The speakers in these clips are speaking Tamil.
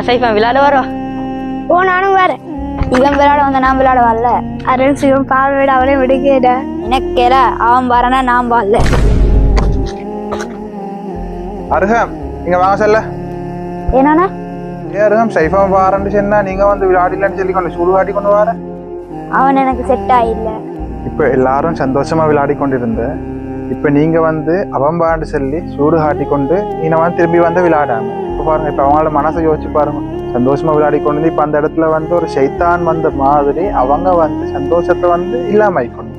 சைஃபா விளையாட வரோம். ஓ நானும் வரேன். இவன் விளையாட வந்த நான் விளையாட வரல. அருண் சிவம் பார்வையிட அவளே விடுக்கேட. எனக்கேல அவன் வரனா நான் வரல. அருகம் நீங்க வாங்க சொல்ல. என்னன்னா அருகம் சைஃபா வாரன்னு சொன்னா நீங்க வந்து விளையாடலன்னு சொல்லி கொண்டு சூடு காட்டி கொண்டு வர. அவன் எனக்கு செட் ஆயில்ல. இப்ப எல்லாரும் சந்தோஷமா விளையாடி கொண்டிருந்த இப்ப நீங்க வந்து அவம்பாண்டு சொல்லி சூடு காட்டி கொண்டு நீங்க வந்து திரும்பி வந்து விளையாடாம இப்ப பாருங்க. இப்ப அவங்களோட மனசை யோசிச்சு பாருங்க. சந்தோஷமா விளையாடி கொண்டு இப்ப அந்த இடத்துல வந்து ஒரு சைத்தான் வந்த மாதிரி அவங்க வந்து சந்தோஷத்தை வந்து இல்லாம ஆயிக்கணும்.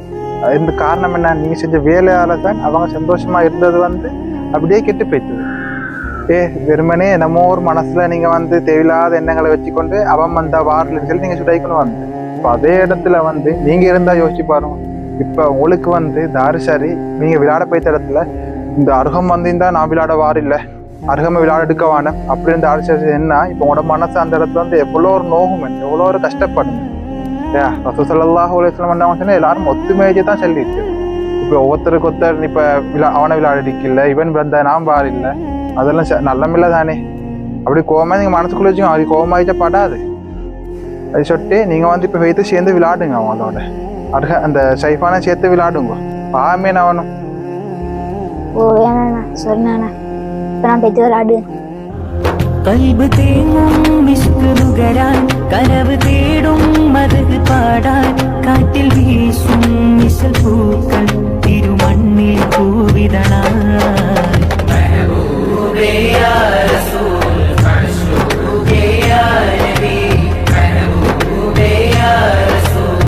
இந்த காரணம் என்ன, நீங்க செஞ்ச வேலையால தான் அவங்க சந்தோஷமா இருந்தது வந்து அப்படியே கெட்டு போய்த்தது. வெறுமனே நம்ம ஒரு மனசுல நீங்க வந்து தேவையில்லாத எண்ணங்களை வச்சுக்கொண்டு அவன் வந்தா வாரலன்னு சொல்லி நீங்க சுடாய்க்கணும் வந்து. இப்ப அதே இடத்துல வந்து நீங்க இருந்தா யோசிச்சு பாருங்க. இப்ப உங்களுக்கு வந்து தாரிசாரி நீங்க விளையாட போய்த்த இடத்துல இந்த அருகம் வந்திருந்தா நான் விளையாட வாரில்லை, அருகமை விளையாட எடுக்க வானம் அப்படி இந்த தாரிசாரி என்ன இப்ப உங்களோட மனசு அந்த இடத்துல வந்து எவ்வளோ ஒரு நோகும், எவ்வளோ ஒரு கஷ்டப்படும். ரசூல் ஸல்லல்லாஹு அலைஹி வஸல்லம் சொன்னா எல்லாரும் ஒத்துமையை தான் சொல்லிட்டு. இப்ப ஒவ்வொருத்தருக்கு ஒருத்தர் இப்ப அவனை விளையாடிக்கல, இவன் வந்த நான் வாரில்லை, அதெல்லாம் நல்லமில்லை தானே. அப்படி கோவமா நீங்க மனசுக்குள்ள வச்சுக்கோங்க. அது கோவமாயிச்சா படாது. அது சொல்லிட்டு நீங்க வந்து இப்ப வைத்து சேர்ந்து விளையாடுங்க அவங்களோட. அந்த சைஃபான சேர்த்து விளையாடுங்க. பாமே அவனும் ஓ ஏன்னா சொன்னானா இப்ப நான் போய்த்து விளையாடு. கல்பு தேங்கும் மிஸ்கு நுகரான் கனவு தேடும் மதகு பாடான் காட்டில் வீசும் மிசல் பூக்கள் திருமண்ணில் பூவிதனா